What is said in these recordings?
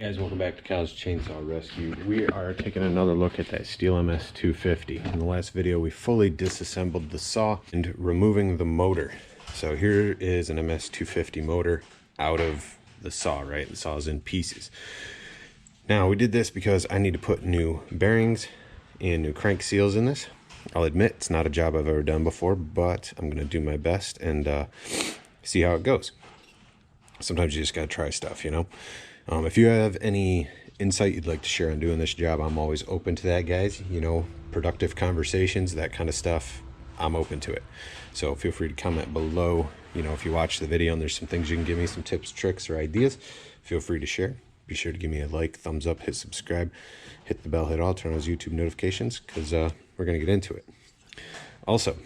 Hey guys, welcome back to Kyle's Chainsaw Rescue. We are taking another look at that Stihl Ms 250. In the last video, we fully disassembled the saw and removing the motor. So here is an MS 250 motor out of the saw, right? The saw is in pieces. Now, we did this because I need to put new bearings and new crank seals in this. I'll admit, it's not a job I've ever done before, but I'm going to do my best and see how it goes. Sometimes you just got to try stuff, you know? If you have any insight you'd like to share on doing this job, I'm always open to that, guys. You know, productive conversations, that kind of stuff, I'm open to it. So feel free to comment below. You know, if you watch the video and there's some things you can give me, some tips, tricks, or ideas, feel free to share. Be sure to give me a like, thumbs up, hit subscribe, hit the bell, hit all, turn on those YouTube notifications, because we're going to get into it. Also,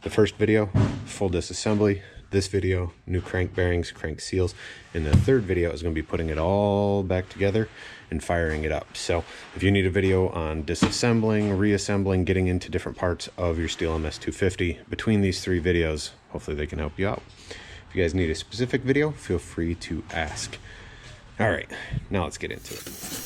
the first video, full disassembly. This video, new crank bearings, crank seals. And the third video is going to be putting it all back together and firing it up. So if you need a video on disassembling, reassembling, getting into different parts of your Stihl Ms 250, between these three videos, hopefully they can help you out. If you guys need a specific video, feel free to ask. All right, now let's get into it.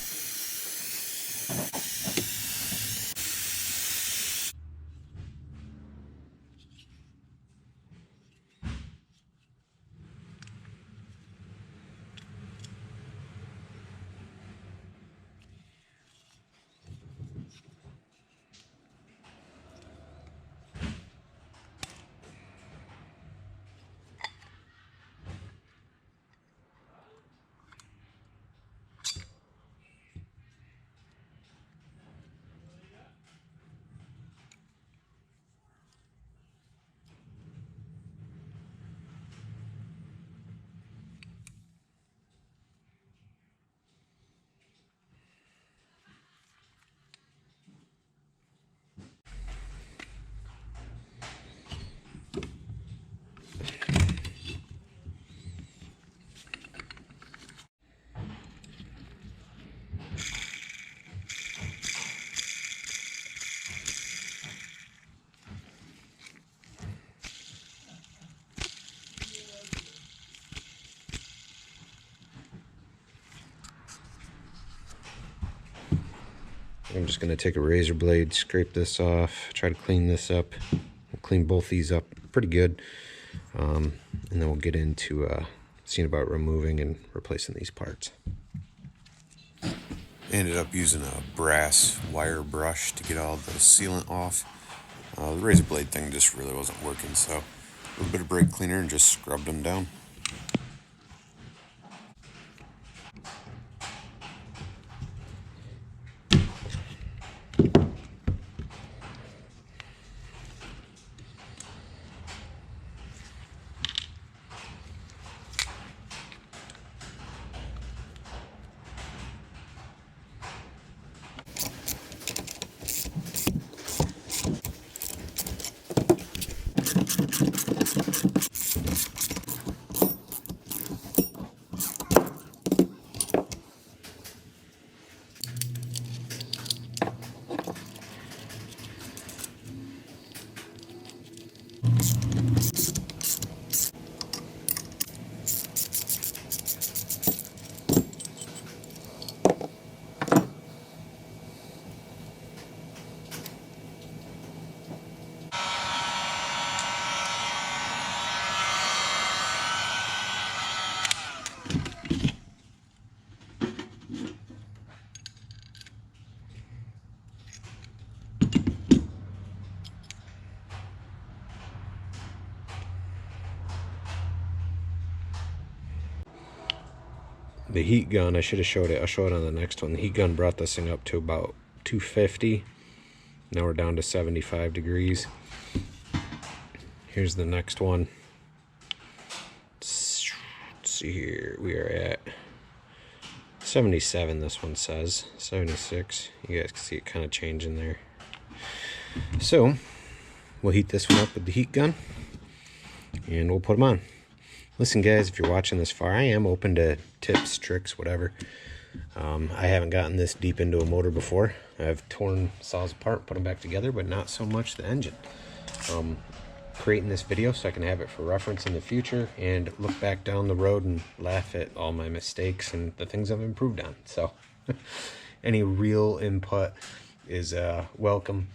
I'm just going to take a razor blade, scrape this off, try to clean this up. We'll clean both these up pretty good. And then we'll get into seeing about removing and replacing these parts. I ended up using a brass wire brush to get all the sealant off. The razor blade thing just really wasn't working, so a little bit of brake cleaner and just scrubbed them down. The heat gun, I should have showed it. I'll show it on the next one. The heat gun brought this thing up to about 250. Now we're down to 75 degrees. Here's the next one. Let's see here. We are at 77, this one says. 76. You guys can see it kind of changing there. So, we'll heat this one up with the heat gun. And we'll put them on. Listen, guys, if you're watching this far, I am open to tips, tricks, whatever. I haven't gotten this deep into a motor before. I've torn saws apart, put them back together, but not so much the engine. creating this video so I can have it for reference in the future and look back down the road and laugh at all my mistakes and the things I've improved on. So any real input is welcome.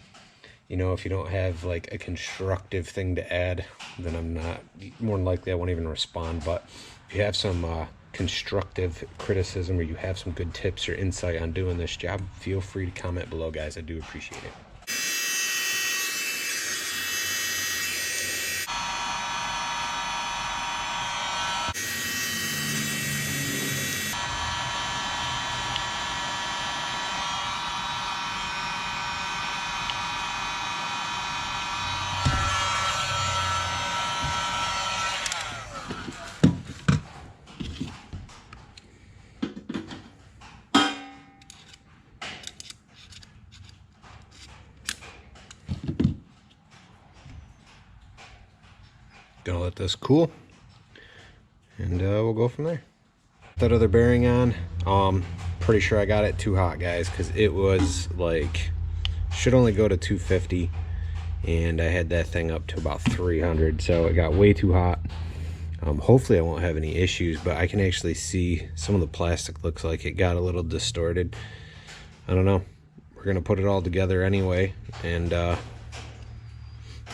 You know, if you don't have like a constructive thing to add, then I'm not, more than likely I won't even respond. But if you have some constructive criticism or you have some good tips or insight on doing this job, feel free to comment below, guys. I do appreciate it. Gonna let this cool and we'll go from there. That other bearing on, pretty sure I got it too hot, guys, because it was like, should only go to 250 and I had that thing up to about 300, so it got way too hot. Hopefully I won't have any issues, but I can actually see some of the plastic looks like it got a little distorted. I don't know, we're gonna put it all together anyway, and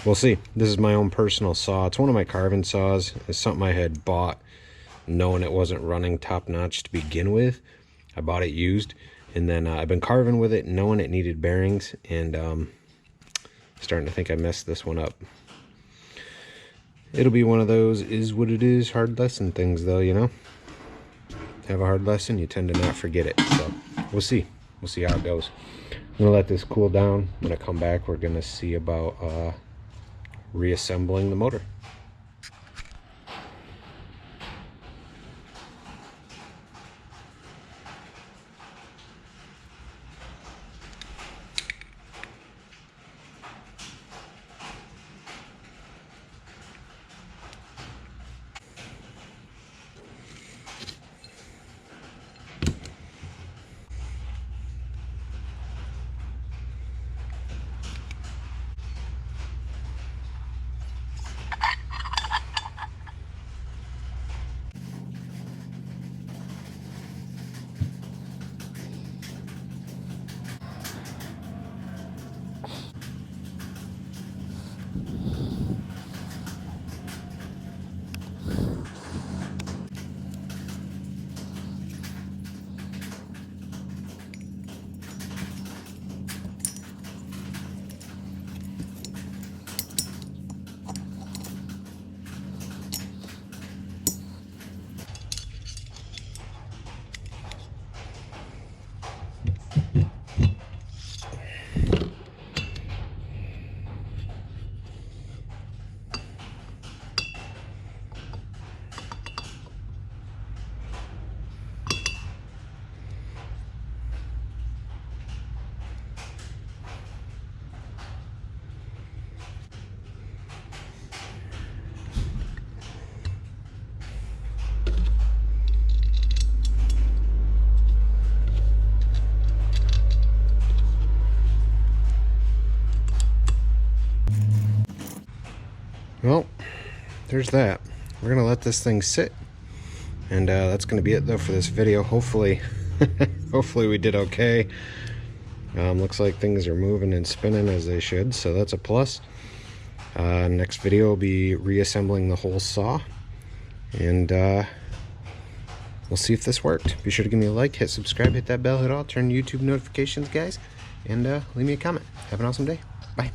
we'll see. This is my own personal saw. It's one of my carving saws. It's something I had bought knowing it wasn't running top notch to begin with. I bought it used, and then I've been carving with it knowing it needed bearings, and starting to think I messed this one up. It'll be one of those is what it is hard lesson things, though, you know. Have a hard lesson, you tend to not forget it. So we'll see. We'll see how it goes. I'm gonna let this cool down. When I come back, we're gonna see about reassembling the motor. Well, there's that. We're gonna let this thing sit, and that's gonna be it though for this video. Hopefully hopefully we did okay. Looks like things are moving and spinning as they should, so that's a plus. Next video will be reassembling the whole saw, and we'll see if this worked. Be sure to give me a like, hit subscribe, hit that bell, hit all, turn YouTube notifications, guys, and leave me a comment. Have an awesome day. Bye.